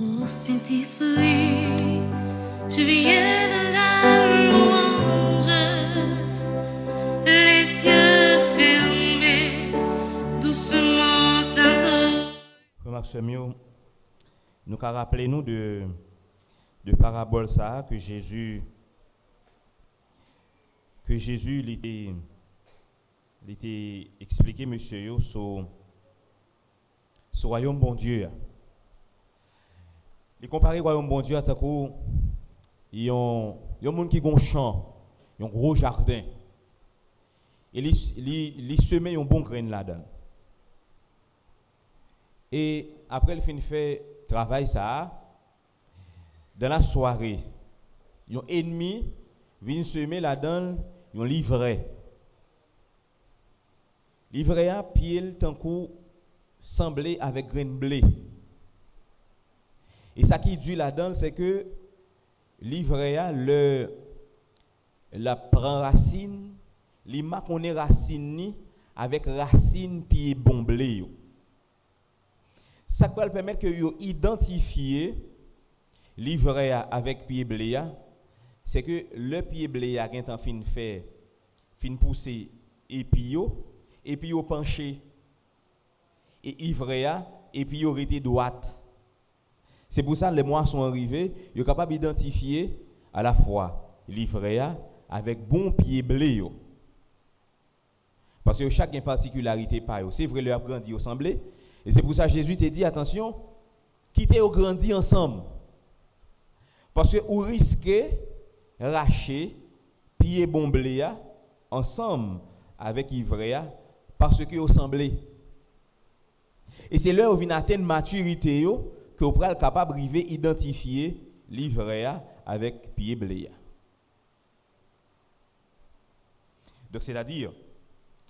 Ô Saint-Esprit, je viens de la louange, les yeux fermés, doucement tantôt. Frère Maxime, nous avons rappelé nous de parabole ça que Jésus il était expliqué monsieur yo sur royaume bon Dieu. Il comparait royaume bon Dieu à tant que il y a un monde qui a un champ, un gros jardin. Et il semé un bon grain là-dedans. Et après il finit fait travail ça dans la soirée, un ennemi vient semer là-dedans un livret. Livret a pied tant coup semblé avec grain de blé. Et ça qui dit là-dedans c'est que livret a la prend racine, li ma connaît racine ni avec racine pied bon blé. Ça va permettre que yo identifier livret avec pied blé, c'est que le pied blé a gen fin fait fin pousser et puis yo penché et ivre et puis yo été droite. C'est pour ça que les mois sont arrivés, yo capable d'identifier à la fois livret avec bon pied blé yo. Parce que chaque une particularité pa yo. C'est vrai le a grandi ensemble et c'est pour ça que Jésus te dit attention, quittez au grandi ensemble. Parce que vous risquez racher pied bon blé ensemble avec ivre parce que vous semblez. Et c'est là où vient atteindre maturité que vous pouvez être capable de identifier l'ivre avec pied blé. Donc c'est-à-dire,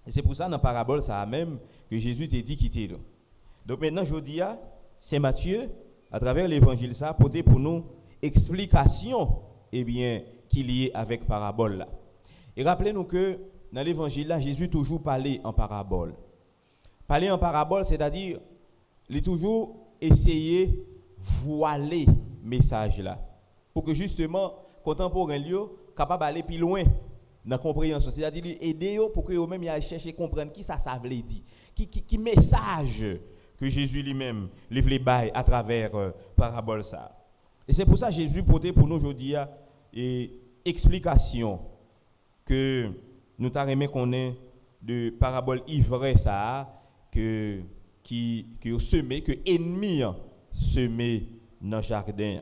et c'est pour ça dans la parabole ça même que Jésus t'a dit quitter. Donc maintenant je dis c'est Matthieu à travers l'évangile ça porter pour nous explication qui est liée avec parabole là. Et rappelez-nous que dans l'évangile là Jésus toujours parlait en parabole. Parler en parabole c'est-à-dire il toujours essayer voiler message là pour que justement contemporain lieu capable d'aller plus loin dans la compréhension, c'est-à-dire aider pour que eux-mêmes y aillent chercher comprendre qui ça veut dire, qui message que Jésus lui-même les bail à travers parabole ça. Et c'est pour ça que Jésus portait pour nous aujourd'hui et explication que nous t'arrêtons qu'on est de parabole ivre ça que semé que ennemi semé dans le jardin.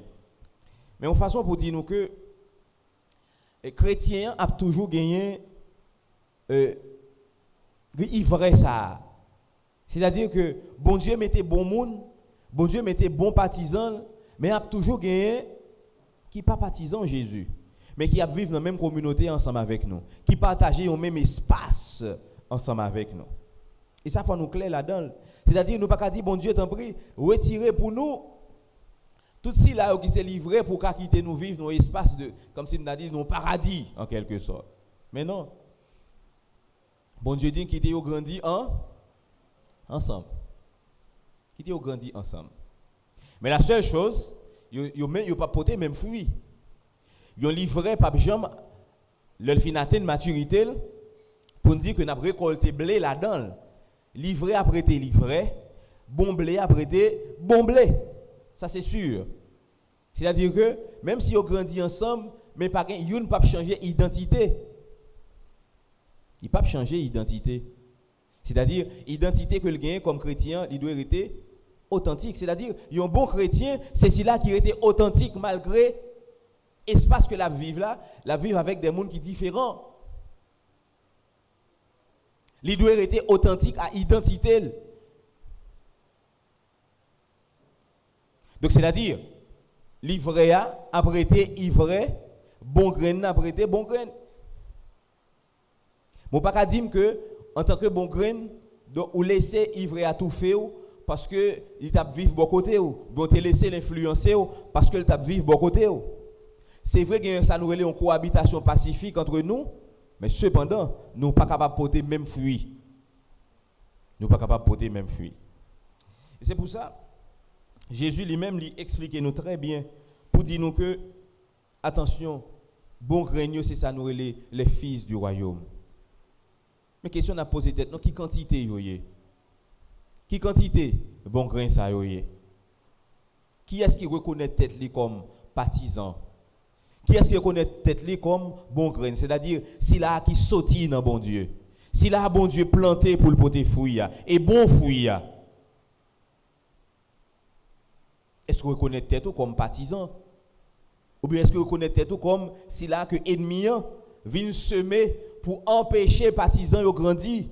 Mais en façon pour dire nous que les chrétiens a toujours gagné ivre ça. C'est-à-dire que bon Dieu mettait bon monde, bon Dieu mettait bon partisan, mais a toujours gagné qui pas partisan Jésus, mais qui a vivre dans la même communauté ensemble avec nous, qui partageait au même espace ensemble avec nous. Et ça faut nous clair là-dedans. C'est-à-dire nous pas dire bon Dieu t'en prie, retirer pour nous tout si là qui s'est livré pour quitter nous vivre dans espace de comme si nous a dit nos paradis en quelque sorte. Mais non. Bon Dieu dit quitter au grandi ensemble. Quitter au grandi ensemble. Mais la seule chose, yo pas porter même fruit. Yo livré pas jambe le fin atteindre maturité pour dire que n'a récolté blé là-dedans. Livré après te livré, bon blé après te bon blé. Ça c'est sûr. C'est-à-dire que même si on grandit ensemble, mais pas yon ne pas changer identité. Il pas changer identité. C'est-à-dire identité que le gagne comme chrétien, il doit être authentique. C'est-à-dire un bon chrétien, c'est celui-là qui était authentique malgré l'espace que la vivre là, la vivre avec des mondes qui différents. Il doit être authentique à identité. Donc c'est-à-dire l'ivre a prêté ivre, bon grain a prêté bon grain. Mon pas dire que en tant que bon grain, ou laisser ivre à tout faire parce que il t'a vivre bon côté ou, bon te laisser l'influencer parce que il t'a vivre bon côté ou. C'est vrai que ça nous relève une cohabitation pacifique entre nous, mais cependant, nous pas capable de porter même fruit. Nous pas capable de porter même fruit. Et c'est pour ça Jésus lui-même lui explique nous très bien pour dire nous que, attention, bon grain, c'est ça nous les fils du royaume. Mais question n'a posé tête, non, qui quantité yoye? Qui quantité bon grain ça yoye? Qui est-ce qui reconnaît tête li comme partisan? Qui est-ce qui reconnaît tête li comme bon grain? C'est-à-dire, s'il a qui sorti dans bon Dieu. S'il a bon Dieu planté pour le porter fruit, et bon fruit. Est-ce que vous reconnaissez tête comme partisan? Ou bien est-ce que vous reconnaissez tête comme s'il a que ennemi vient semer pour empêcher partisans de grandir?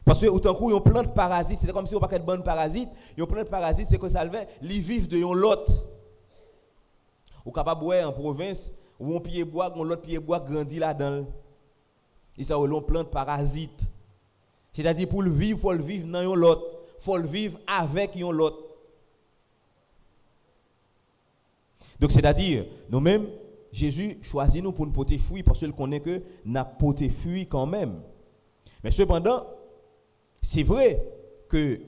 Parce que autant que yon plante parasite, c'est comme si on pas de bonne parasite, yon plante parasite c'est que ça le fait, li vivent de yon lot. Ou capable boire en province, ou on pied bois, on l'autre pied bois grandit là-dedans. Et ça on plante parasite. C'est-à-dire pour le vivre, faut le vivre dans yon lot, faut le vivre avec yon lot. Donc c'est-à-dire nous-mêmes Jésus choisit nous pour nous porter fruit parce qu'il connaît que n'a porté fruit quand même. Mais cependant, c'est vrai que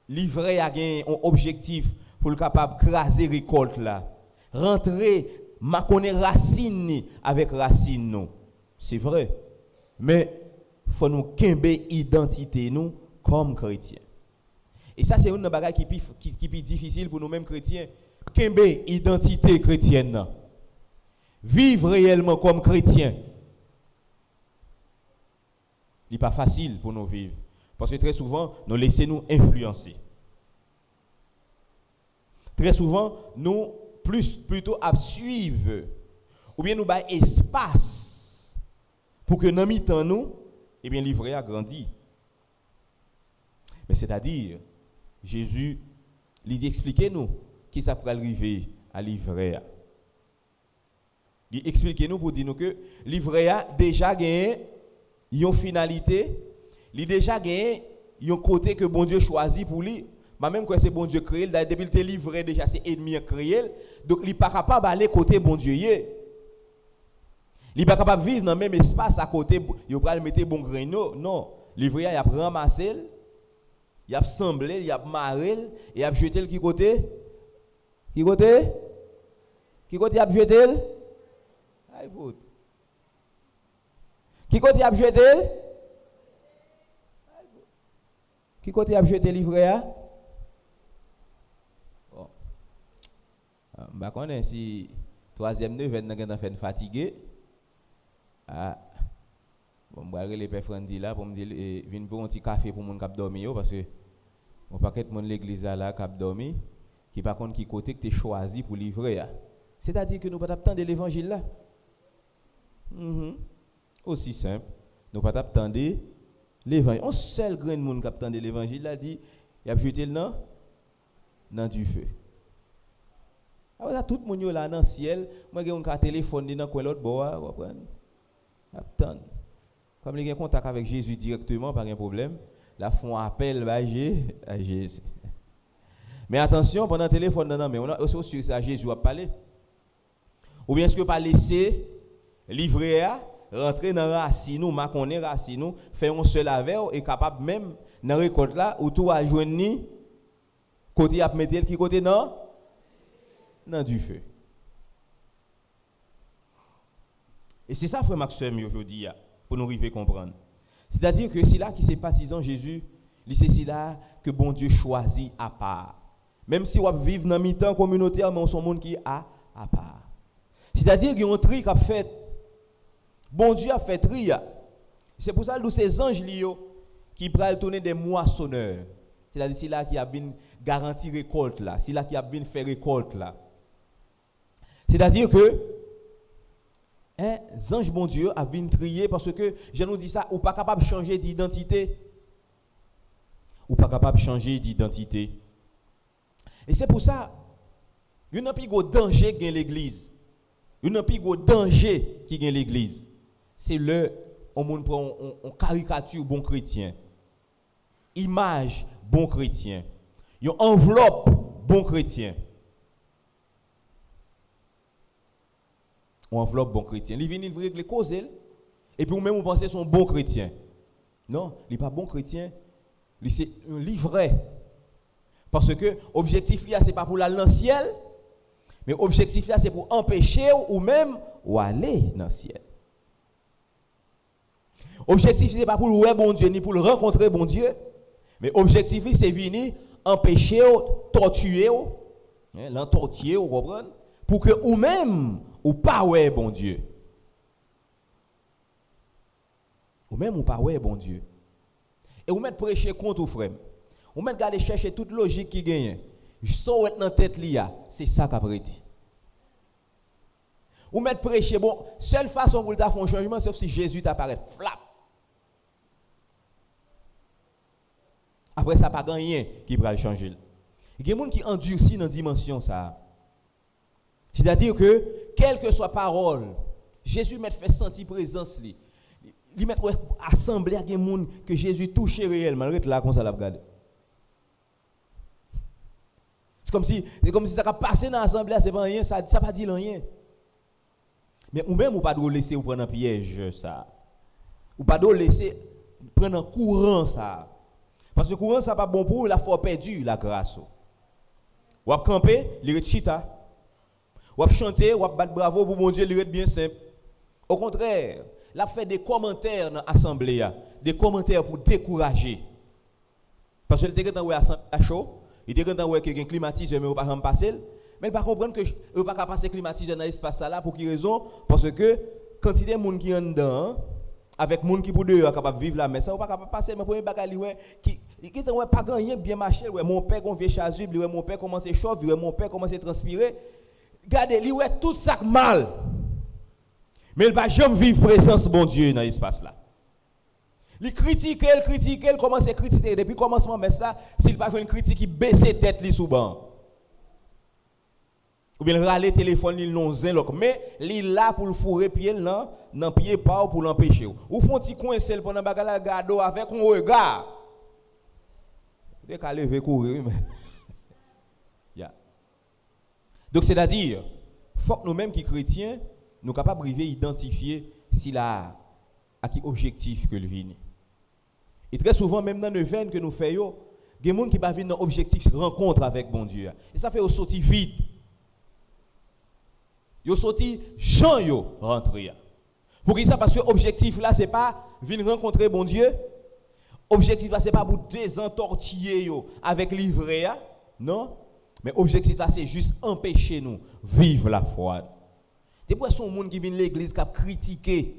l'ivraie a un objectif pour le capable craser récolte là, rentrer ma connaît racine avec racine nous. C'est vrai. Mais faut nous kembe identité nous comme chrétiens. Et ça c'est une bagage qui est difficile pour nous-mêmes chrétiens. Kembe identité chrétienne. Vivre réellement comme chrétien. Ce n'est pas facile pour nous vivre. Parce que très souvent, nous laissons nous influencer. Très souvent, nous plutôt à suivre. Ou bien nous avons espace pour que nous mi-temps nous, eh bien, l'ivraie a grandi. Mais c'est-à-dire, Jésus, il dit expliquez-nous qui ça pourrait arriver à l'ivraie. Il expliquez-nous pour dire nous que l'ivraie a déjà gagné une finalité. Il déjà gagné un côté que bon Dieu choisit pour lui. Même quand c'est bon Dieu créé, depuis le livré déjà c'est ennemi créé, donc il n'est pas capable d'aller côté bon Dieu. Il n'est pas capable de vivre dans le même espace à côté, il va le mettre bon grain. Non, l'ivraie il a ramassé, il a semblé, il a marré, et il a jeté le qui côté? Qui côté? Qui côté il a jeté? Qui côté il a jeté? Qui côté a jeté livret a? Bon. Bah connais si troisième neuvaine n'a fait fatigué. Ah. Bon moi les père Frandi là pour me dire viens pour un petit café pour mon cap dormir parce que on paquet mon l'église là cap dormir qui par contre qui côté que tu choisi pour livrer. C'est-à-dire que nous pas attendre l'évangile là. Aussi simple, nous pas attendre l'évangile. On seul grand monde qui attend de l'évangile a dit il a jeté le dans du feu. Alors tout le monde là dans le ciel, moi j'ai un téléphone dans coin l'autre bois, comprendre. Attendre. Comme il y a contact avec Jésus directement pas un problème, là font appel à Jésus. Mais attention pendant le téléphone non mais on a aussi sûr ça Jésus a parlé. Ou bien est-ce que pas laisser livrer rentrer dans racine nous connaît racine nous faire un seul avec et capable même dans récolte là ou tout à joindre côté à mettre qui côté non dans du feu. Et c'est ça frère Maxime aujourd'hui pour nous arriver comprendre. C'est-à-dire que c'est là qui c'est partisan Jésus, c'est là que bon Dieu choisit à part. Même si on vit dans mi-temps communautaire mais on son monde qui à part. C'est-à-dire qu'il y a un tri qu'a fait. Bon Dieu a fait tri. C'est pour ça que ces anges qui prennent tourner des moissonneurs. C'est-à-dire c'est là qui a bien garanti récolte là, c'est là qui a bien fait récolte là. C'est-à-dire que les anges bon Dieu a bien trier parce que je nous dis ça, ou pas capable de changer d'identité. Ou pas capable de changer d'identité. Et c'est pour ça il y a un plus gros danger qui est l'église. Il y a un plus gros danger qui est l'église. C'est le on prend on caricature bon chrétien. Image bon chrétien. Une enveloppe bon chrétien. On enveloppe bon chrétien. Il vient régler cause et puis même vous pensez son bon chrétien. Non, il n'est pas bon chrétien. Il c'est un livret. Parce que l'objectif là c'est pas pour aller dans le ciel, mais l'objectif là c'est pour empêcher ou même ou aller dans le ciel. L'objectif c'est pas pour louer bon Dieu ni pour le rencontrer bon Dieu, mais l'objectif c'est venir empêcher ou torturer ou l'entortiller ou comprendre pour que ou même ou pas ouais bon Dieu. Ou même ou pas ouais bon Dieu. Et ou mettre prêcher contre ou frère. Ou mettre garder chercher toute logique qui gagne. So être dans tête là, c'est ça qu'a prêté. Ou mettre prêcher bon, seule façon pour le faire un changement sauf si Jésus t'apparaît flap. Après ça pas rien qui va le changer. Il y a des gens qui endurcissent dans dimension ça. C'est-à-dire que quelle que soit parole, Jésus met fait sentir présence li. Il met assemblée à des gens que Jésus touche réellement, là comme ça l'a regarder. C'est comme si ça a passé dans l'assemblée, c'est pas rien, ça pas dit rien. Mais ou même ou pas de laisser ou prendre un piège ça. Ou pas de laisser prendre un courant ça. Parce que le courant ça pas bon pour la foi perdue la grâce. Ou ap camper, il est chita. Ou ap chanter, ou ap battre bravo pour mon Dieu, il est bien simple. Au contraire, il a fait des commentaires dans l'assemblée, des commentaires pour décourager. Parce que il était quand à chaud, il était quand ouais quelqu'un climatiseur mais on pas passer, mais il pas comprendre que on pas passer climatiseur dans l'espace là pour quelle raison? Parce que quantité de monde qui en dedans avec monde qui pour dehors capable vivre là mais ça on pas capable passer mais premier bagage ouais qui ouais pas gagner bien marcher ouais mon père qu'on vient chaser ouais mon père commence à chauffer ouais mon père commence à transpirer regardez lui ouais tout ça mal mais il va jamais vivre présence bon Dieu dans l'espace là. Il critique, il commence à critiquer depuis commencement mais ça s'il va jouer une critique qui baisse tête li sous banc. Ou bien râler téléphone il non zin mais il là pour le fourrer pied non pied pas pour l'empêcher. Ou font petit coincer pendant bagala gado avec un regard. Dès qu'à lever courir mais yeah. Donc c'est-à-dire faut que nous-mêmes qui chrétiens nous capables de identifier si là à qui objectif que le vient. Et très souvent même dans les veines que nous faisons, il y a des gens qui va venir dans objectif rencontre avec bon Dieu. Et ça fait au sorti vide. Yo sorti Jean yo rentrer. Pour qui ça parce que objectif là c'est pas venir rencontrer bon Dieu. Objectif là c'est pas pour désentortiller yo avec livrer non, mais objectif là c'est juste empêcher nous vivre la foi. Des fois son monde qui vient l'église qui a critiqué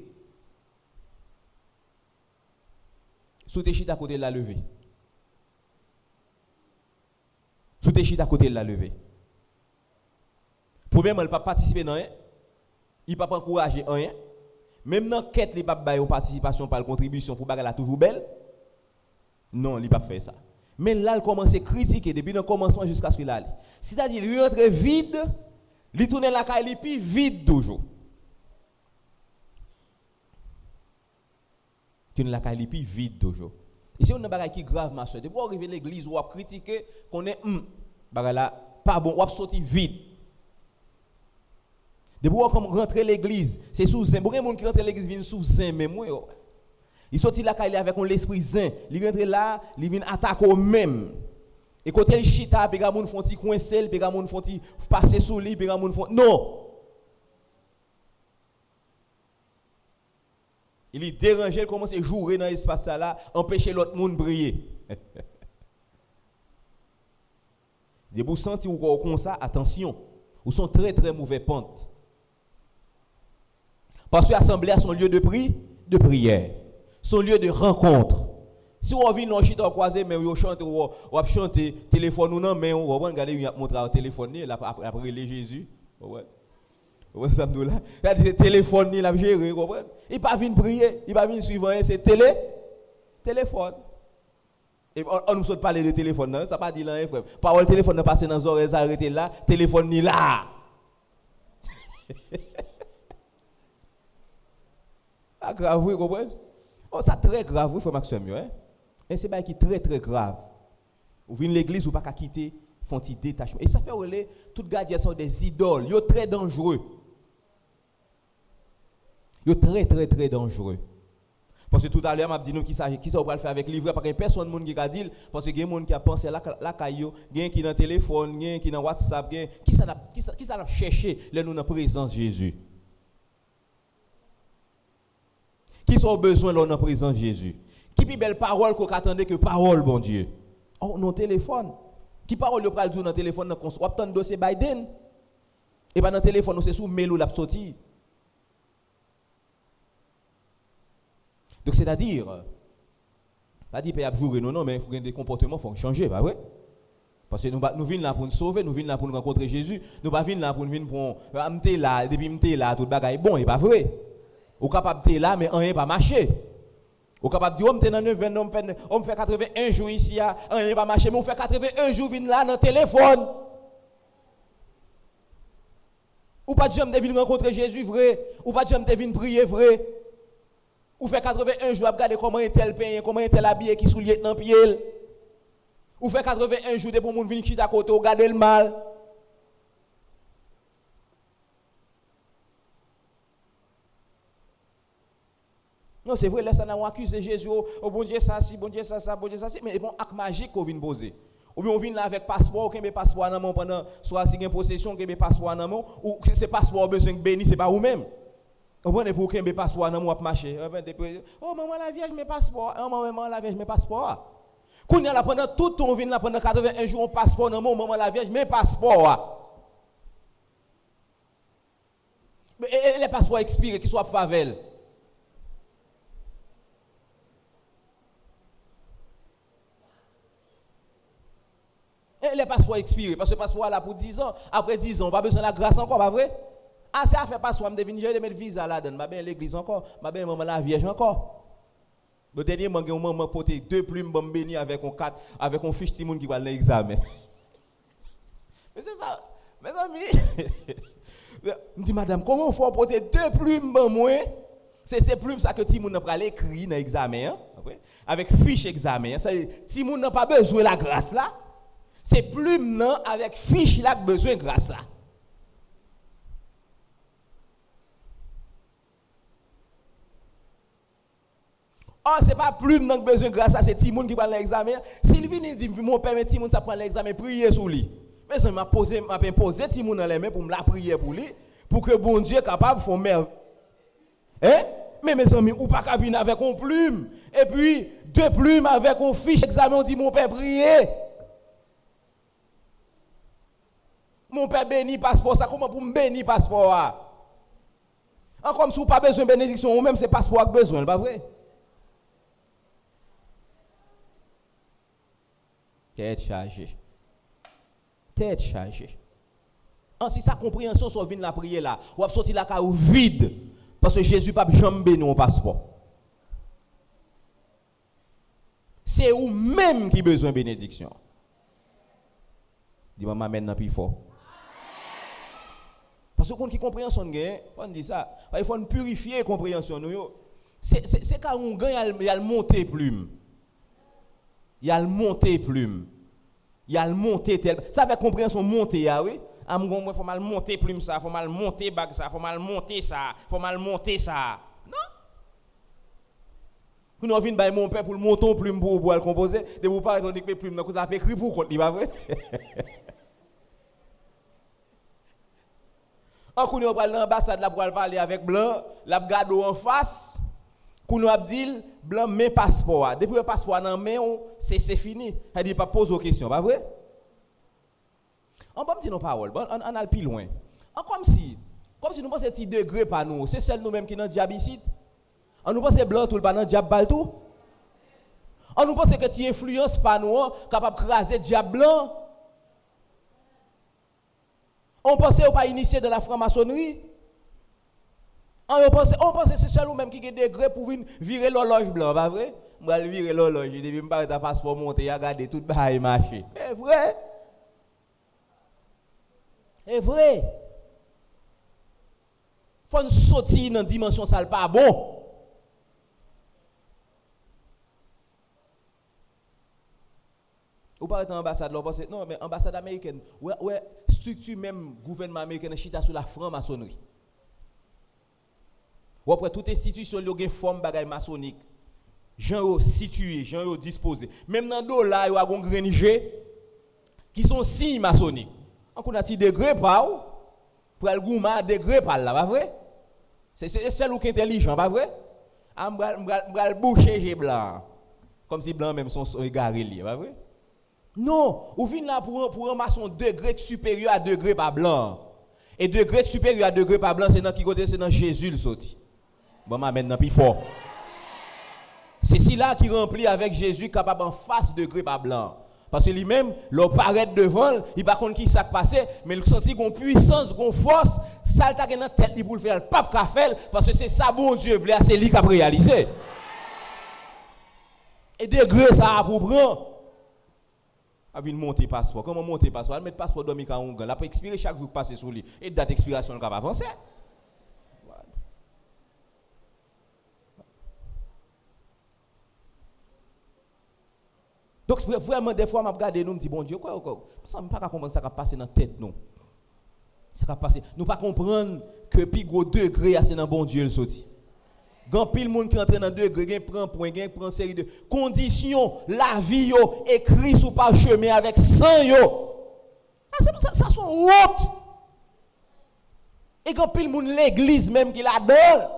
sous tes chita à côté de la levée. Sous tes chita à côté de la levée. Premièrement, il ne peut pas participer dans rien. Il ne peut pas encourager rien. Même dans la quête, il ne peut pas faire participation par la contribution pour que la toujours belle. Non, il ne peut pas faire ça. Mais là, il commence à critiquer depuis le commencement jusqu'à ce qu'il aille. C'est-à-dire, il rentre vide, il tourne la caille, puis vide toujours. Il tourne la caille, puis vide toujours. Et si on a un bagage qui est grave, ma soeur, depuis qu'on arrive à l'église, on va critiquer qu'on est pas bon, on va sortir vide. Depuis qu'on rentre à l'église, c'est sous zin. Beaucoup de gens qui rentrent à l'église viennent sous zin, mais moi, ils sortent là avec l'esprit zin. Ils rentrent là, ils viennent attaquer au même. Et quand ils chita, puis les gens font petit coincer, puis les gens font passer sous lui, puis les gens font non. Il est dérangé, il commence à jouer dans l'espace là, empêcher l'autre monde de briller. Des vous sentez ou comme ça, attention, vous sont très très mauvais pente. Parce que l'assemblée a son lieu de prière, son lieu de rencontre. Si on vient dans chita croiser mais on chante ou chanter téléphone ou non mais on va regarder on montre au téléphone là après les Jésus. Ouais ça me là. C'est téléphone ni la gérer, comprendre. Il pas venir prier, il pas venir suivre c'est téléphone. Et on nous saute parler de téléphone non, ça pas dit là frère. Parole téléphone ne passer dans les oreilles arrêter là, téléphone ni là. Ah grave, vous comprenez? Oh ça très grave, frère Maxime hein. Et c'est pas qui très très grave. Vous venez l'église ou pas qu'à quitter, font petit détachement. Et ça fait relais tout gardien sont des idoles, yo très dangereux. Yo très très très dangereux. Parce que tout à l'heure, m'a dit nous qui ça on va le faire avec livret parce que personne monde qui a dit parce que il y a des gens qui a pensé la caillou, il y a qui dans téléphone, il y a qui dans WhatsApp, qui ça a cherché là nous dans présence de Jésus. Qui sont besoin là dans présence de Jésus. Qui plus belle parole qu'on attendait que parole bon Dieu. Oh non téléphone. Qui parole yo pral dire dans téléphone dans on attend dossier Biden. Et pas dans téléphone c'est sous mail ou la sorti. Donc c'est-à-dire pas dire payer jouer non mais des comportements faut changer pas vrai? Parce que nous venons là pour nous sauver, nous venons là pour nous rencontrer Jésus, nous pas venir là pour nous venir pour m'te là depuis m'te là tout bagaille bon et pas vrai. Ou capable de là mais rien pas marcher. Ou capable dire on m'te dans 9 on me fait 81 jours ici rien pas marcher mais on fait 81 jours venir là dans téléphone. Ou pas jamais venir rencontrer Jésus vrai, ou pas jamais venir prier vrai. Ou fait 81 jours à regarder comment est tel peint, comment est tel habillé qui soulier dans pied. Ou fait 81 jours pour moun venir chita côté regarder le mal. Non, c'est vrai là ça n'a accusé Jésus, oh bon Dieu ça si, bon Dieu ça, bon Dieu ça si, mais bon acte magique qu'on vient poser. Ou bien on vient là avec passeport, qu'on met passeport dans main pendant soit si une possession, qu'on met passeport dans main ou c'est passeport besoin béni, c'est pas vous même. On prend pour qu'un passeport dans moi marcher. Oh maman la vierge mes passeport. Oh maman la vierge mes passeport. Quand on là pendant tout ton vient là pendant 81 jours on passeport dans moi maman la vierge mes passeport. Mais les passeports expirés qui soit favel. Et les passeports expirés parce que le passeport là pour 10 ans, après 10 ans, pas besoin de la grâce encore pas vrai? Ah, c'est à faire passeport, je vais mettre visa là-dedans, je vais l'église encore, je vais maman la vierge encore. Le dernier moment, je vais porter 2 plumes bénies avec un fiche timoun qui va dans l'examen. Mais c'est ça, mes amis. Je dis, madame, comment il faut porter 2 plumes moi? C'est ces plumes ça que timoun n'a pas écrit dans l'examen, avec fiche examen. Timoun n'a pas besoin de la grâce là. C'est plumes là, avec fiche là que besoin de grâce là. Oh, c'est pas plume qui besoin de grâce à ces petits gens qui prennent l'examen. S'il vient et dit, mon père, mes petits gens, ça prend l'examen, prier sur lui. Mais ça m'a posé les petits gens dans les mains pour me la prier pour lui, pour que bon Dieu est capable de faire merveille. Hein? Mais mes amis, ou pas qu'à venir avec une plume, et puis 2 plumes avec une fiche d'examen, on dit, mon père, prier. Mon père bénit passeport, ça comment pour me bénir passeport? Encore si vous n'avez pas besoin de bénédiction, ou même c'est passeport que besoin, pas vrai? Tête chargée. Tête chargée. Si sa compréhension soit venue la prière là, ou a sorti la caille vide parce que Jésus pas jamais béni au passeport. C'est vous même qui besoin de bénédiction. Dis-moi m'amène dans plus fort. Parce que quand qui compréhension gagne, on dit ça, il faut purifier la compréhension nous. C'est quand on gagne il y a le monter plume. Il y a le monter plume. Il y a le monter tel. Ça fait compréhension monter oui. Il faut mal monter plume ça, faut mal monter bague ça, faut mal monter ça, faut mal monter ça. Non. Quand on vient by mon père pour le monter plume pour le composer, de vous parler on dit que plume donc ça fait écrit pour il pas vrai. Quand on va dans l'ambassade là pour parler avec blanc, la garde en face. Qu'on a dit blanc mais passeport depuis le passeport dans main c'est fini elle dit pas poser aux questions pas vrai on pas me dire nos paroles on a le plus loin comme si nous pensons petit degré par nous c'est celle nous même qui dans diable ici on nous pense blanc tout le pas dans diable bal tout on nous pense que tu influence par nous capable craser diable blanc on pense pas initié dans la franc-maçonnerie. On pense que c'est seul ou même qui a des degrés pour venir virer l'horloge blanc, pas vrai? Je vais virer l'horloge, je vais me parler de passeport monter, regarder tout le marché. C'est vrai? C'est vrai? Il faut sortir dans une dimension, ça n'est pas bon. Ou pas être ambassade, non, mais ambassade américaine, ouais, structure même gouvernement américain, chita sur la franc-maçonnerie. Ou après toute institution qui a une forme de maçonnique. gens situés, gens disposés. Même dans dos là, il y a un grenige qui sont signes maçonniques. On a des degrés par où pour le gourmand degré par là, pas vrai? C'est celle qui est intelligent, pas vrai? On boucher j'ai blanc. Comme si blanc même sont égarés li, pas vrai? Non, ou vient là pour ramasser un degré supérieur à degré par blanc. Et degré supérieur à degré par blanc, c'est dans qui côté? C'est dans Jésus le sorti. Bon, maintenant plus fort. C'est celui-là qui remplit avec Jésus capable en face degré par blanc. Parce que lui-même, l'on paraît devant, il pas contre qui ça passe, mais il senti qu'on puissance, qu'on force, ça t'a dans tête pour le faire, pas qu'à faire parce que c'est ça bon Dieu voulait, c'est lui qui a réalisé. Et degré ça a pour prendre. A vinn monter passeport. Comment monter passeport? Mettre passeport dans Mika Ongan. La peut expirer chaque jour passer sur lui et date d'expiration le cap avancer. Donc vraiment des fois m'a regarder nous me dit bon Dieu quoi ça me pas comprendre ça qui passer dans tête nous. Ça qui passer nous pas comprendre que plus gros degré c'est dans bon Dieu le sorti. Grand pile monde qui entre dans degré prend point prend série de conditions la vie yo écrit sur parchemin avec sang yo. Ça sont honte. Et grand pile monde l'église même qui la donne.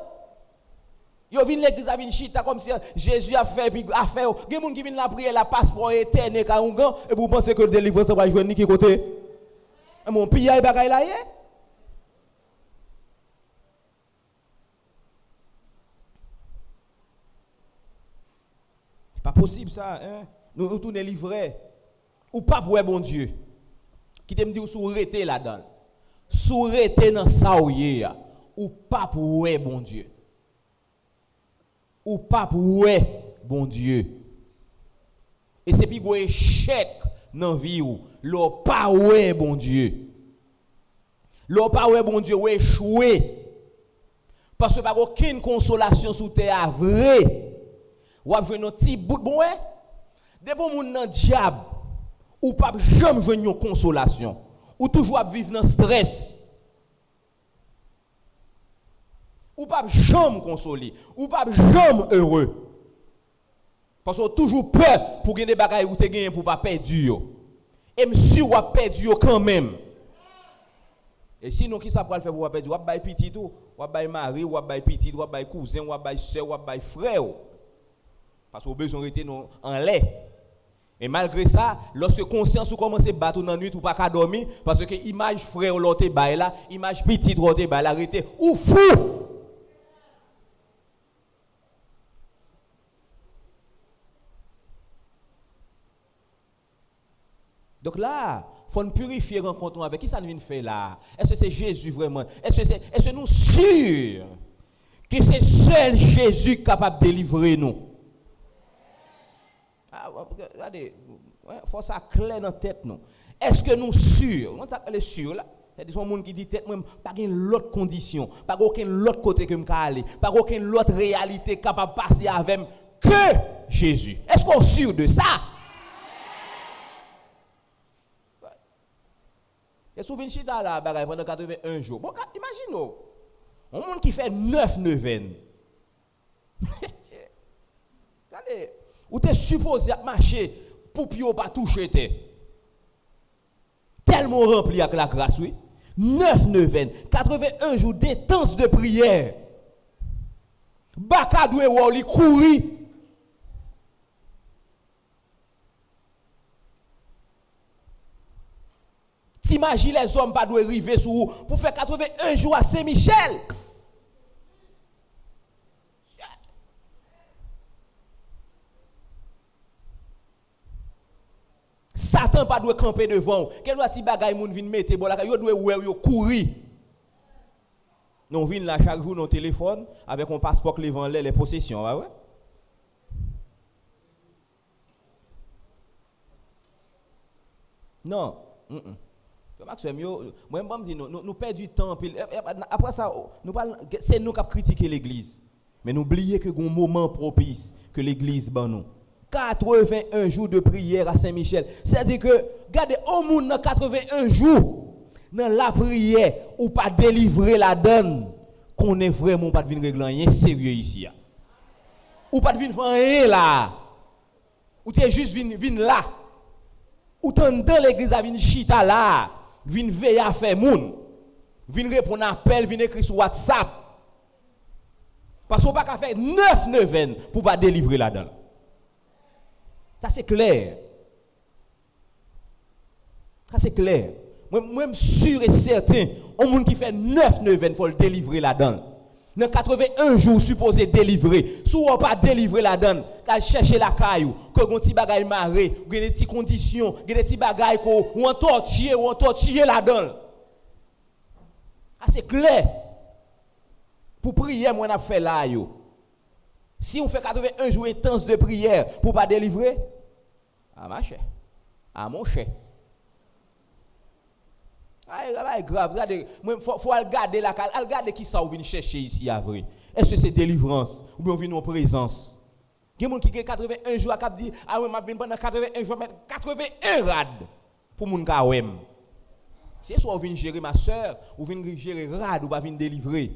Yo vinn l'église a vinn chita comme si Jésus a fait puis a fait. Gen moun qui vinn la prière la passeport éternel ka ongan et vous pensez que le délivrance va joindre ni qui côté? Mon pillage bagay la yé. C'est pas possible ça hein. Nous tourner livré ou pas pour bon Dieu. Qui te me dit ou sous rete là-dedans. Sous rete dans ça ou pas pour bon Dieu. Ou pas pour bon Dieu. Et c'est puis un échec dans la vie ou l'on pas bon Dieu. L'on pas bon Dieu ou échoué. Parce que pas aucune consolation sous terre vrai. Ou a joué un petit bout bon ouais. Des bon moun nan diable ou pas jamais jouer une consolation. Ou toujours vivre dans stress. Ou pas jamais consolé, ou pas jamais heureux. Parce qu'on a toujours peur pour gagner des bagages ou te gagner pour pas perdre. Et monsieur ou a perdu quand même. Et sinon qui ça pour faire pour pas perdre? Ou a petit tout, ou a mari, ou a petit, ou a cousin, ou a soeur, ou a frère. Parce qu'on besoin rester en lait. Et malgré ça, lorsque conscience ou commence à battre dans la nuit ou pas qu'à dormir parce que image frère l'autre bail là, image petit l'autre bail là arrêté ou fou. Donc là, il faut nous purifier rencontre avec qui ça nous vient faire là. Est-ce que c'est Jésus vraiment? Est-ce que nous sûrs que c'est seul Jésus capable de délivrer nous? Regardez, il faut ça clair dans la tête nous. Est-ce que nous sûrs? On est sûr là. C'est des gens qui disent tête même pas l'autre condition, pas aucun autre côté que me aller, pas aucune autre réalité capable de passer avec que Jésus. Est-ce qu'on est sûr de ça? Et souvent, chita là, pendant 81 jours. Bon, imagine, un monde qui fait 9 neuvaines. Regardez, où tu es supposé marcher pour ne pas toucher. Tellement rempli avec la grâce, oui. 9 neuvaines, 81 jours d'intense de prière. Bakadoué ou li courir. T'imagines les hommes pas doivent arriver sur vous pour faire 81 jours à Saint-Michel. Satan pas doit camper devant. Quel doit ti bagay moun vinn mettre bon là yo doit yo courir. Non vinn là chaque jour nos téléphone avec un passeport les vend les possessions, ouais. Non. Maxime, moi je me dis nous perdons du temps après ça c'est nous qui critiquer l'église. Mais n'oubliez que un moment propice que l'église ban nous. 81 jours de prière à Saint-Michel. C'est-à-dire que regardez au monde dans 81 jours dans la prière ou pas délivrer la donne qu'on est vraiment pas de venir régler rien sérieux ici. Ou pas de venir faire rien là. Ou t'es juste vin là. Ou t'es dans l'église à venir chita là. Vin veiller à faire moun. Vin répondre à appel, vin écrire sur WhatsApp. Parce qu'on pas qu'à faire 9 neuvaines pour pas délivrer là-dedans. Ça c'est clair. Ça c'est clair. Moi sûr et certain, un monde qui fait 9 neuvaines faut le délivrer là-dedans. Dans 81 jours supposé délivrer. Si on pas délivrer là-dedans, qu'à chercher la caillou, que gon ti bagay maré, que des petites conditions, que des petits bagay ko ou en tortiller là-dedans. Ah c'est clair. Pour prier moi n'a fait là yo. Si on fait 81 jours intenses de prière pour pas délivrer, ah ma chère. Ah mon cher. Ah, grave, regardez, faut regarder la cale, regarder qui ça ou vient chercher ici à vrai. Est-ce que c'est délivrance ou bien on vient en présence? Il y a des gens qui ont 81 jours à dire ah oui, je viens pendant 81 jours mettre 81 rad pour mon ka wem. C'est soit on vient gérer ma soeur ou vient gérer rad ou pas vient délivrer.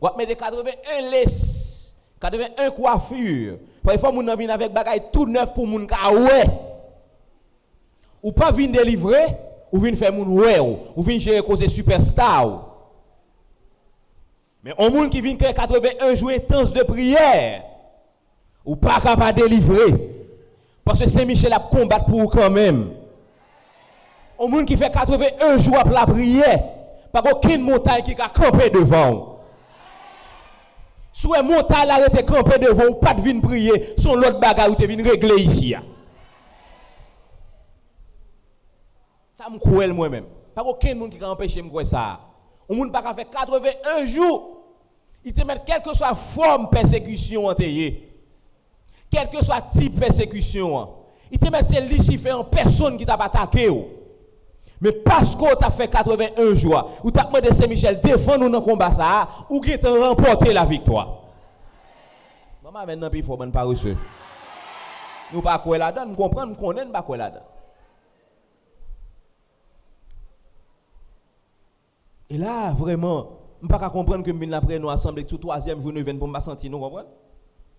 Ou mettre 81 laisse, 81 coiffure. Parfois mon vient avec bagay tout neuf pour mon ka ouais. Ou pas vient délivrer. Ou vient faire moun ouais ou vient gérer cause superstar. Mais un monde qui vient faire 81 jours intenses de prière ou pas capable de délivrer parce que Saint-Michel a combattre pour quand même. Un monde qui fait 81 jours après la prière, pas aucune montagne qui a campé devant. Si une montagne arrête camper devant ou pas de venir prier, son l'autre bagarre ou te venir régler ici. Ça me cruel moi-même. Pas aucun monde qui va empêcher de me faire ça. On ne peut pas faire 81 jours. Il te met quelle que soit forme de persécution en teye. Quel que soit type de persécution. Il te met c'est Lucifer en personne qui t'a attaqué. Mais parce qu'on t'a fait 81 jours, ou t'as demandé Saint-Michel défendre nous dans le combat ça, ou qui t'a remporté la victoire. Maman maintenant il faut bonne parole. Nous pas quoi là-dedans, nous comprenons, nous connaissons pas quoi là-dedans. Et là, vraiment, je ne peux pas comprendre que nous après nous assemblée tout troisième jour, nous venons pour me sentir, nous comprenons?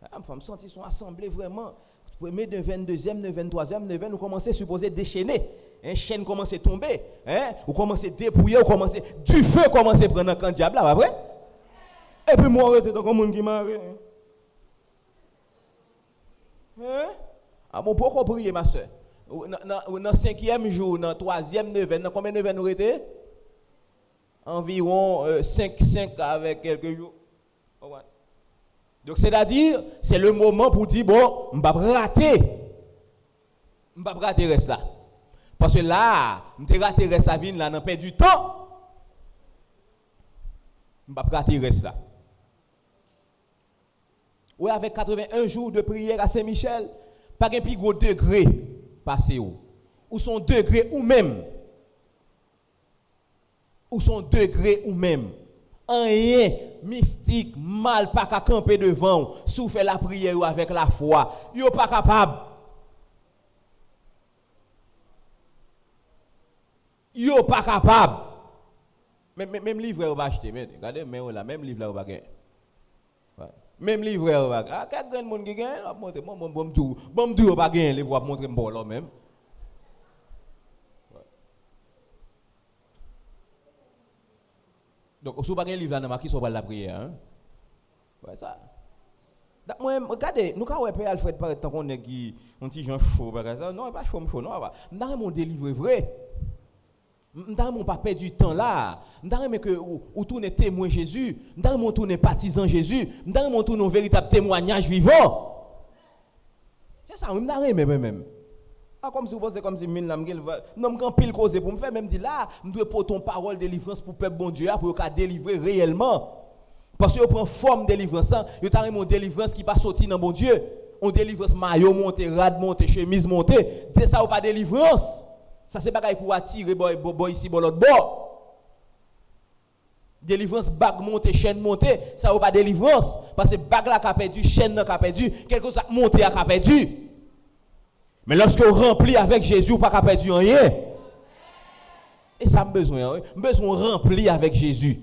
Je me sentir son assemblée vraiment. Premier, de 22e, de 23e, de 20, nous commençons à supposer déchaîner. Un chaîne commence à tomber. Vous commencez à dépouiller, vous commencez du feu, commencez à prendre un camp de diable là, pas vrai? Et puis moi, j'étais comme un monde qui m'a arrêté. Ah bon, pourquoi prier, ma soeur? Dans le 5e jour, dans le 3e, de 20, dans combien de 20 nous étions? Environ 5 avec quelques jours. Donc c'est-à-dire, c'est le moment pour dire, bon, je ne vais pas rater. Je ne vais pas rater reste là. Parce que là, je vais rater reste à vie, là, on perd du temps. Je ne vais pas rater reste là. Oui, avec 81 jours de prière à Saint-Michel, pas un plus gros degré passé ou son degré ou même. Ou son degré ou même. Rien mystique, mal pas qu'à camper devant, sous fait la prière avec la foi. Yo pas capable. Yo pas capable. Même livre ou pas acheter, regardez même livre là ou pas gagner. Même livre ou pas. Ah quel grand monde qui gagne, on montrer bon ou pas gagner, les voir montrer bon là même. Donc, si vous n'avez pas de livre là, qui sont la prière. Hein? Ouais, ça. Moi, regardez, nous avons un Alfred par exemple qu'on est qui un petit gens chaud, non, pas chaud, non, nous avons mon délivre vrai. Nous n'avons pas perdu du temps là. Nous avons que vous tournez témoin Jésus, nous avons tourné partisan Jésus, nous avons tourné un véritable témoignage vivant. C'est ça, nous avons même. Comme si vous pensez comme si mine là non me pile cause pour me faire même dire là me doit porter ton parole de délivrance pour peuple bon Dieu pour qu'il délivrer réellement parce que prend forme de délivrance yo ta mon délivrance qui pas sorti dans bon Dieu on délivrance maillot monter rad monter chemise monter c'est ça ou pas délivrance ça c'est bagaille pour attirer boy ici bon l'autre bord délivrance bague monter chaîne monter ça ou pas délivrance parce que bague là qu'a perdu chaîne là qu'a perdu quelque chose monter a perdu. Mais lorsque vous remplit avec Jésus, vous n'avez pas perdu rien. Et ça, besoin rempli avec Jésus.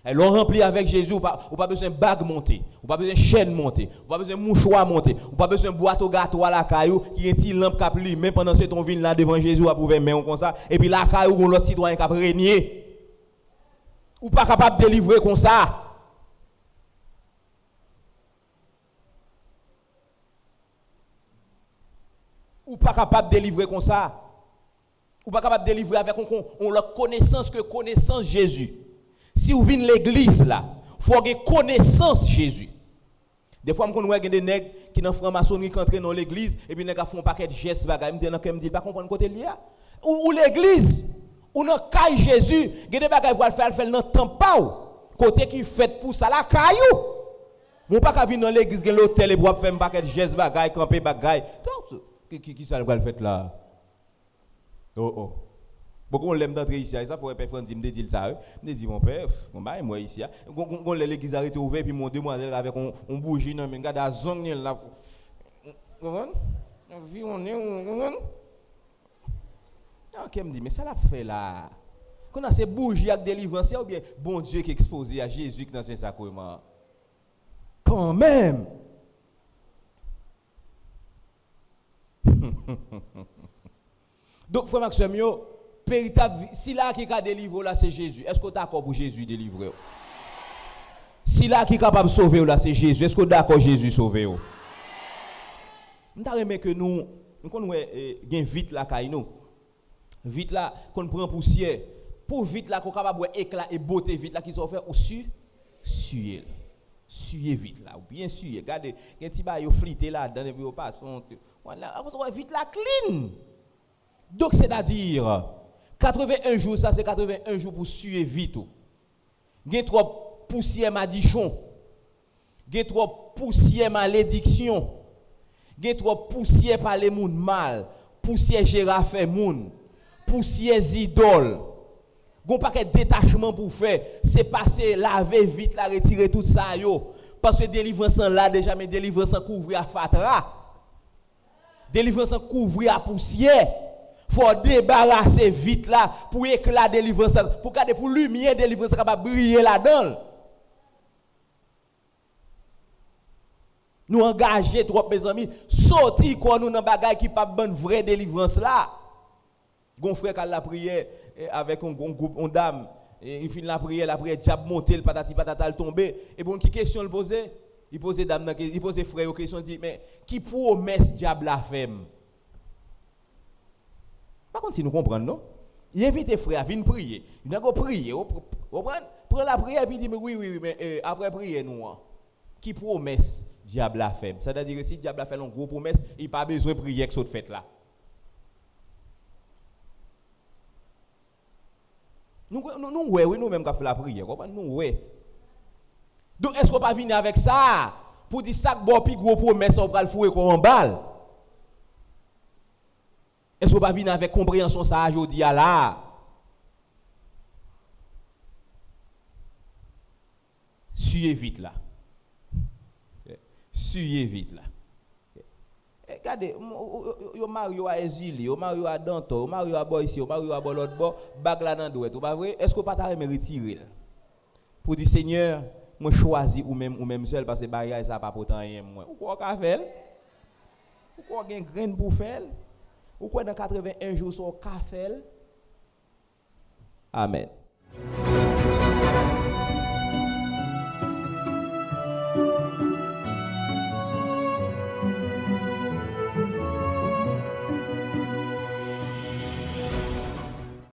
Et l'on remplit avec Jésus, ou pas besoin de bague monter, ou pas besoin de chaîne monter, ou pas besoin de mouchoir monter, ou pas besoin de boîte au gâteau à la caillou, qui est une lampe qui plie, même pendant ce ton vin là devant Jésus, à pouvoir mettre comme ça, et puis la caillou, ou l'autre citoyen qui a régné. Ou pas capable de délivrer comme ça. Ou pas capable de délivrer comme ça. Ou pas capable de délivrer avec la connaissance que connaissance Jésus. Si vous venez l'église là, il faut avoir connaissance Jésus. Des fois, on voit des nègres qui dans franc-maçonnerie qui entrent dans l'église et puis ils font un paquet de gestes bagages, me dit pas comprendre côté lié. Ou l'église, ou dans caille Jésus, il y a des bagages pour faire dans temple pas côté qui fait pour ça la caillou. On pas qu'à venir dans l'église dans l'hôtel et pour faire un paquet de gestes bagages, camper bagages. Qui ça va le faire là? Oh. Beaucoup on l'aime d'entrer ici, ça faut père Francis me dire ça. Me dit mon père, moi ici, on l'église arrêté ouvert puis mon demoiselle avec on bougie non mais regarde la zone là. On vit on est ah qui me dit mais ça l'a fait là. Qu'on a ces bougies avec délivrance ou bien bon Dieu qui est exposé à Jésus qui dans ce sacrement. Quand même. Donc frère Maxime yo véritable si là qui a délivré là c'est Jésus. Est-ce que tu es d'accord pour Jésus délivrer? Si là qui est capable de sauver là c'est Jésus. Est-ce que tu es d'accord Jésus sauver? On t'a remarqué que nous quand nous gain vite là kay nous. Vite là qu'on prend poussière pour vite là qu'on capable éclat et beauté vite là qui sont fait au suer vite là ou bien suer. Regardez un petit bail yo flité là dans les bureaux passe voilà vite là clean. Donc c'est-à-dire 81 jours, ça c'est 81 jours pour suer vite. Il y a trop poussière madichon. Il y a trop poussière malédiction. Il y a trop poussière par les moun mal. Poussière girafe moun. Poussière idole. Gon paquet détachement pour faire, c'est passer laver vite la retirer tout ça yo. Parce que délivrance là déjà mais délivrance couvrir à fatra. Délivrance couvrir à poussière. Faut débarrasser vite là pour éclat délivrance pour garder pour lumière délivrance capable briller là-dedans. Nous engager trop mes amis, sortir quoi nous dans bagaille qui pas bonne vraie délivrance là. Gon frère qui la prière avec un groupe on dame et il finit la prière diable monter le patati patata le tomber et bon qui question le poser, il pose dame il pose frère une question dit mais qui promesse diable la fait? Par contre, si nous comprenons, non? Il invite frère à venir prier. Il a prier. Prends la prière et puis dit oui, mais après prier, nous. Qui promesse diable a fait? C'est-à-dire que si diable a fait une grosse promesse, il n'a pas besoin de prier avec cette fête là. Nous-mêmes qui fait la prière. Nous, donc, est-ce qu'on va venir avec ça? Pour dire ça, que gros promesse, on va le fouer en balle. Est-ce qu'on va venir avec compréhension ça aujourd'hui là? Suyez vite là. Suyez vite là. Regardez, yo Mario a exilé, yo Mario a Danto, yo Mario a boy ici, yo Mario a l'autre bord, bag là dans douette, pas vrai? Est-ce qu'on pas t'a retirer pour dire Seigneur, moi choisis ou même seul parce que barrière ça pas pourtant rien moi. Pourquoi qu'a fait? Pourquoi gain grain pour faire? Ou quoi dans 81 jours sur café? Amen.